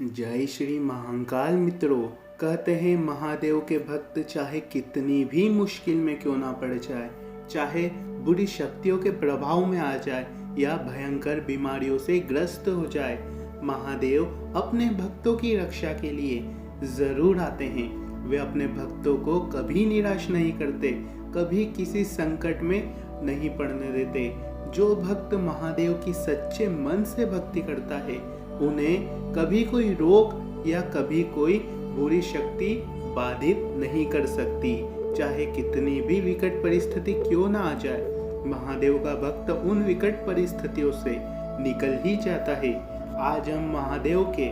जय श्री महाकाल मित्रों। कहते हैं महादेव के भक्त चाहे कितनी भी मुश्किल में क्यों ना पड़ जाए, चाहे बुरी शक्तियों के प्रभाव में आ जाए या भयंकर बीमारियों से ग्रस्त हो जाए, महादेव अपने भक्तों की रक्षा के लिए जरूर आते हैं। वे अपने भक्तों को कभी निराश नहीं करते, कभी किसी संकट में नहीं पड़ने देते। जो भक्त महादेव की सच्चे मन से भक्ति करता है, उन्हें कभी कोई रोग या कभी कोई बुरी शक्ति बाधित नहीं कर सकती। चाहे कितनी भी विकट परिस्थिति क्यों ना आ जाए, महादेव का भक्त उन विकट परिस्थितियों से निकल ही जाता है। आज हम महादेव के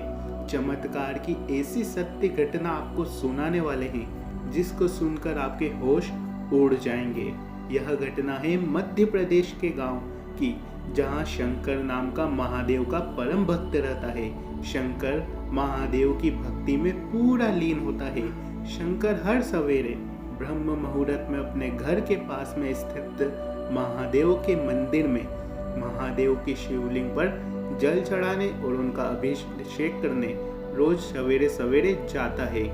चमत्कार की ऐसी सत्य घटना आपको सुनाने वाले हैं जिसको सुनकर आपके होश उड़ जाएंगे। यह घटना है मध्य प्रदेश के गांव की, जहां शंकर नाम का महादेव का परम भक्त रहता है। शंकर महादेव की भक्ति में पूरा लीन होता है। शंकर हर सवेरे ब्रह्म मुहूर्त में अपने घर के पास में स्थित महादेव के मंदिर में महादेव की शिवलिंग पर जल चढ़ाने और उनका अभिषेक करने रोज सवेरे सवेरे जाता है।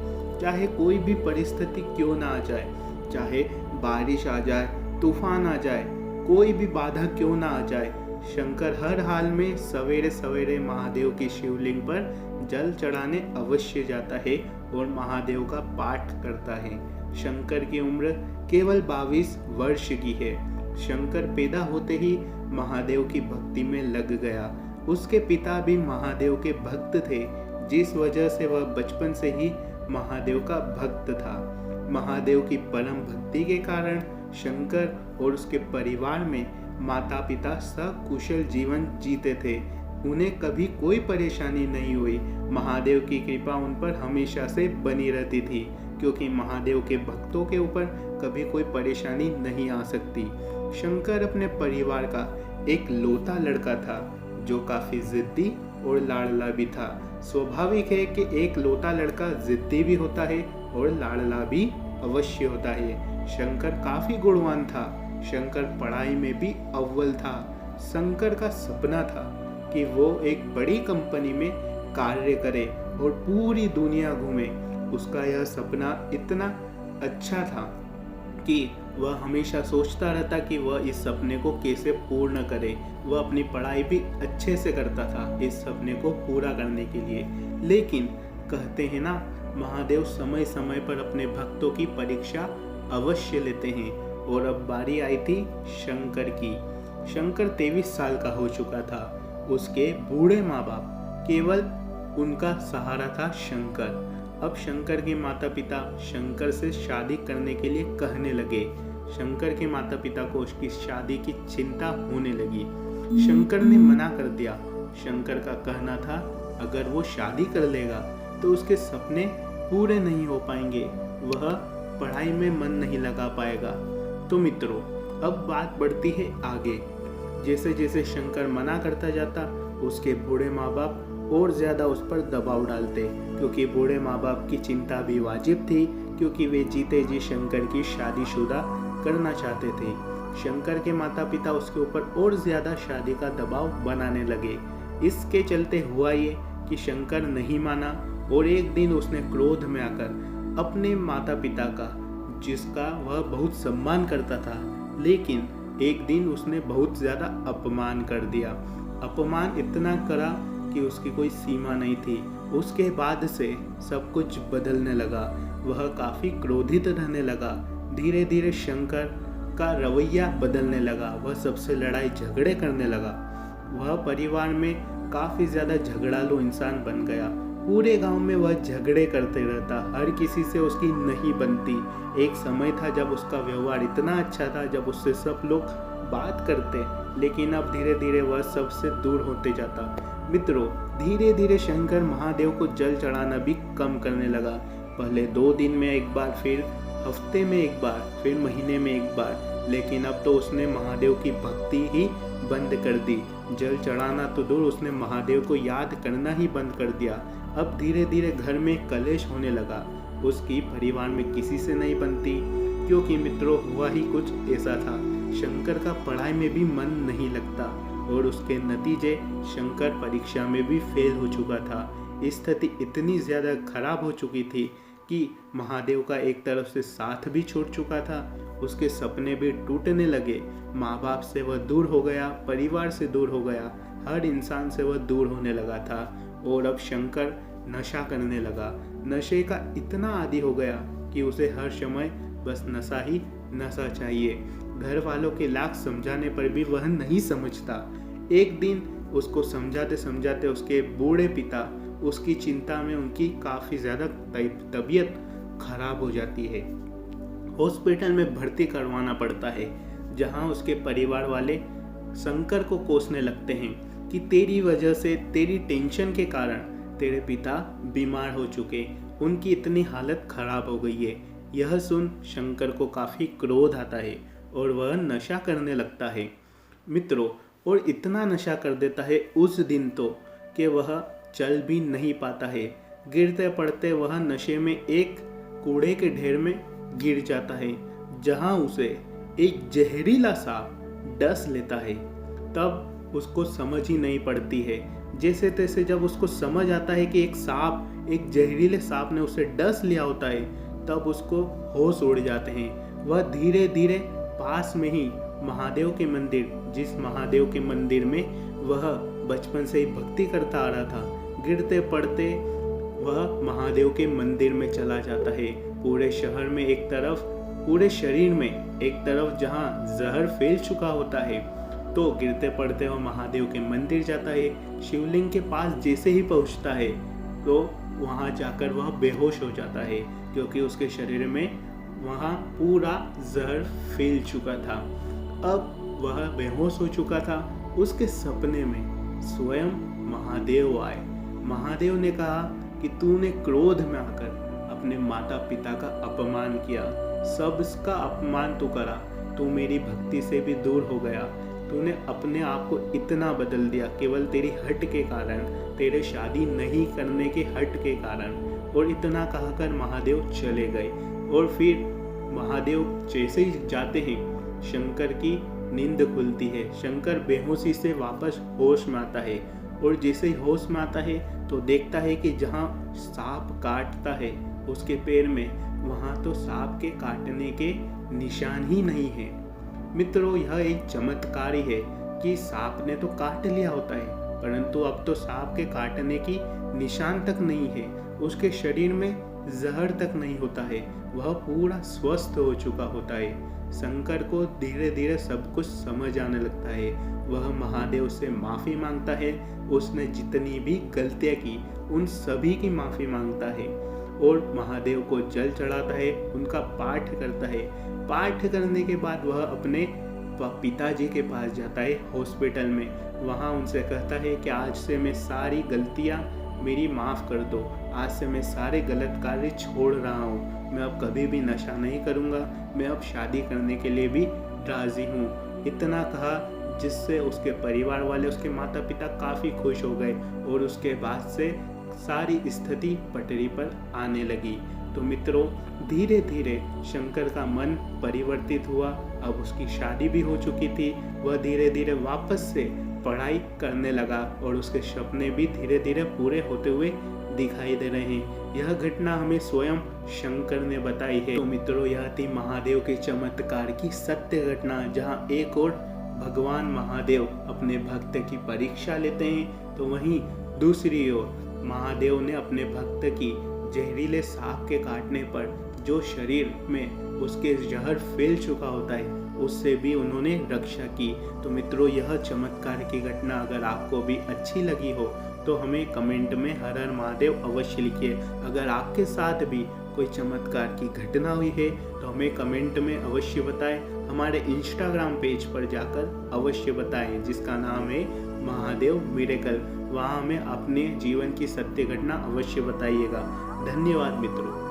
चाहे कोई भी परिस्थिति क्यों ना आ जाए, चाहे बारिश आ जाए, तूफान आ जाए, कोई भी बाधा क्यों ना आ जाए, शंकर हर हाल में सवेरे सवेरे महादेव की शिवलिंग पर जल चढ़ाने अवश्य जाता है और महादेव का पाठ करता है। शंकर की उम्र केवल 22 वर्ष की है। शंकर पैदा होते ही महादेव की भक्ति में लग गया। उसके पिता भी महादेव के भक्त थे, जिस वजह से वह बचपन से ही महादेव का भक्त था। महादेव की परम भक्ति के कारण शंकर और उसके परिवार में माता पिता सकुशल जीवन जीते थे। उन्हें कभी कोई परेशानी नहीं हुई। महादेव की कृपा उन पर हमेशा से बनी रहती थी, क्योंकि महादेव के भक्तों के ऊपर कभी कोई परेशानी नहीं आ सकती। शंकर अपने परिवार का एक लौता लड़का था, जो काफी जिद्दी और लाड़ला भी था। स्वाभाविक है कि एक लौता लड़का जिद्दी भी होता है और लाड़ला भी अवश्य होता है। शंकर काफी गुणवान था। शंकर पढ़ाई में भी अव्वल था। शंकर का सपना था कि वो एक बड़ी कंपनी में कार्य करे और पूरी दुनिया घूमे। उसका यह सपना इतना अच्छा था कि वह हमेशा सोचता रहता कि वह इस सपने को कैसे पूर्ण करे। वह अपनी पढ़ाई भी अच्छे से करता था इस सपने को पूरा करने के लिए। लेकिन कहते हैं ना, महादेव समय समय पर अपने भक्तों की परीक्षा अवश्य लेते हैं। और अब बारी आई थी शंकर की। शंकर 23 साल का हो चुका था। उसके बूढ़े माँ बाप केवल उनका सहारा था शंकर। अब शंकर के माता पिता शंकर से शादी करने के लिए कहने लगे। शंकर के माता पिता को उसकी शादी की चिंता होने लगी। शंकर ने मना कर दिया। शंकर का कहना था, अगर वो शादी कर लेगा तो उसके सपने पूरे नहीं हो पाएंगे, वह पढ़ाई में मन नहीं लगा पाएगा। तो मित्रों, अब बात बढ़ती है आगे। जैसे जैसे शंकर मना करता जाता, उसके बूढ़े माँ बाप और ज्यादा उस पर दबाव डालते, क्योंकि बूढ़े माँ बाप की चिंता भी वाजिब थी, क्योंकि वे जीते जी शंकर की शादीशुदा करना चाहते थे। शंकर के माता पिता उसके ऊपर और ज्यादा शादी का दबाव बनाने लगे। इसके चलते हुआ ये कि शंकर नहीं माना और एक दिन उसने क्रोध में आकर अपने माता पिता का, जिसका वह बहुत सम्मान करता था, लेकिन एक दिन उसने बहुत ज्यादा अपमान कर दिया। अपमान इतना करा कि उसकी कोई सीमा नहीं थी। उसके बाद से सब कुछ बदलने लगा। वह काफी क्रोधित रहने लगा। धीरे धीरे शंकर का रवैया बदलने लगा। वह सबसे लड़ाई झगड़े करने लगा। वह परिवार में काफी ज्यादा झगड़ालू इंसान बन गया। पूरे गांव में वह झगड़े करते रहता, हर किसी से उसकी नहीं बनती। एक समय था जब उसका व्यवहार इतना अच्छा था, जब उससे सब लोग बात करते, लेकिन अब धीरे धीरे वह सबसे दूर होते जाता। मित्रों, धीरे धीरे शंकर महादेव को जल चढ़ाना भी कम करने लगा। पहले 2 दिन में एक बार, फिर हफ्ते में एक बार, फिर महीने में एक बार, लेकिन अब तो उसने महादेव की भक्ति ही बंद कर दी। जल चढ़ाना तो दूर, उसने महादेव को याद करना ही बंद कर दिया। अब धीरे धीरे घर में कलेश होने लगा। उसकी परिवार में किसी से नहीं बनती, क्योंकि मित्रों हुआ ही कुछ ऐसा था। शंकर का पढ़ाई में भी मन नहीं लगता। और उसके नतीजे शंकर परीक्षा में भी फेल हो चुका था। स्थिति इतनी ज़्यादा खराब हो चुकी थी कि महादेव का एक तरफ से साथ भी छूट चुका था, उसके सपने भी टूटने लगे, माँ बाप से वह दूर हो गया, परिवार से दूर हो गया, हर इंसान से वह दूर होने लगा था। और अब शंकर नशा करने लगा, नशे का इतना आदी हो गया कि उसे हर समय बस नशा ही नशा चाहिए। घर वालों के लाख समझाने पर भी वह नहीं समझता। एक दिन उसको समझाते समझाते उसके बूढ़े पिता उसकी चिंता में उनकी काफ़ी ज़्यादा तबीयत खराब हो जाती है। हॉस्पिटल में भर्ती करवाना पड़ता है, जहां उसके परिवार वाले शंकर को कोसने लगते हैं कि तेरी वजह से, तेरी टेंशन के कारण तेरे पिता बीमार हो चुके, उनकी इतनी हालत खराब हो गई है। यह सुन शंकर को काफ़ी क्रोध आता है और वह नशा करने लगता है मित्रों, और इतना नशा कर देता है उस दिन तो कि वह चल भी नहीं पाता है। गिरते पड़ते वह नशे में एक कूड़े के ढेर में गिर जाता है, जहां उसे एक जहरीला सांप डस लेता है। तब उसको समझ ही नहीं पड़ती है। जैसे तैसे जब उसको समझ आता है कि एक जहरीले सांप ने उसे डस लिया होता है, तब उसको होश उड़ जाते हैं। वह धीरे धीरे पास में ही महादेव के मंदिर, जिस महादेव के मंदिर में वह बचपन से ही भक्ति करता आ रहा था, गिरते पड़ते वह महादेव के मंदिर में चला जाता है। पूरे शहर में एक तरफ, पूरे शरीर में एक तरफ जहां जहर फैल चुका होता है, तो गिरते पड़ते वह महादेव के मंदिर जाता है। शिवलिंग के पास जैसे ही पहुंचता है तो वहां जाकर वह बेहोश हो जाता है, क्योंकि उसके शरीर में वहां पूरा जहर फैल चुका था। अब वह बेहोश हो चुका था। उसके सपने में स्वयं महादेव आए। महादेव ने कहा कि तूने क्रोध में आकर अपने माता पिता का अपमान किया, सबका अपमान तो करा, तू मेरी भक्ति से भी दूर हो गया, तूने अपने आप को इतना बदल दिया केवल तेरी हट के कारण, तेरे शादी नहीं करने के हट के कारण। और इतना कहकर महादेव चले गए। और फिर महादेव जैसे ही जाते हैं, शंकर की नींद खुलती है। शंकर बेहोशी से वापस होश में आता है, और जैसे ही होश में आता है तो देखता है कि जहाँ सांप काटता है उसके पैर में, वहाँ तो सांप के काटने के निशान ही नहीं है। मित्रों, यह एक चमत्कार ही है कि सांप ने तो काट लिया होता है, परंतु अब तो सांप के काटने की निशान तक नहीं है, उसके शरीर में जहर तक नहीं होता है, वह पूरा स्वस्थ हो चुका होता है। शंकर को धीरे धीरे सब कुछ समझ आने लगता है। वह महादेव से माफ़ी मांगता है, उसने जितनी भी गलतियाँ की उन सभी की माफ़ी मांगता है, और महादेव को जल चढ़ाता है, उनका पाठ करता है। पाठ करने के बाद वह अपने पिताजी के पास जाता है हॉस्पिटल में। वहाँ उनसे कहता है कि आज से मैं सारी गलतियाँ मेरी माफ़ कर दो, आज से मैं सारे गलत कार्य छोड़ रहा हूँ, मैं अब कभी भी नशा नहीं करूँगा, मैं अब शादी करने के लिए भी राज़ी हूँ। इतना कहा जिससे उसके परिवार वाले, उसके माता पिता काफ़ी खुश हो गए, और उसके बाद से सारी स्थिति पटरी पर आने लगी। तो मित्रों, धीरे धीरे शंकर का मन परिवर्तित हुआ। अब उसकी शादी भी हो चुकी थी, वह धीरे धीरे वापस से पढ़ाई करने लगा, और उसके सपने भी धीरे धीरे पूरे होते हुए दिखाई दे रहे हैं। यह घटना हमें स्वयं शंकर ने बताई है। तो मित्रों, यह थी महादेव के चमत्कार की सत्य घटना, जहाँ एक और भगवान महादेव अपने भक्त की परीक्षा लेते हैं, तो वहीं दूसरी ओर महादेव ने अपने भक्त की जहरीले सांप के काटने पर जो शरीर में उसके जहर फैल चुका होता है, उससे भी उन्होंने रक्षा की। तो मित्रों, यह चमत्कार की घटना अगर आपको भी अच्छी लगी हो तो हमें कमेंट में हर हर महादेव अवश्य लिखिए। अगर आपके साथ भी कोई चमत्कार की घटना हुई है तो हमें कमेंट में अवश्य बताएं। हमारे इंस्टाग्राम पेज पर जाकर अवश्य बताएं, जिसका नाम है महादेव मिरेकल। वहाँ हमें अपने जीवन की सत्य घटना अवश्य बताइएगा। धन्यवाद मित्रों।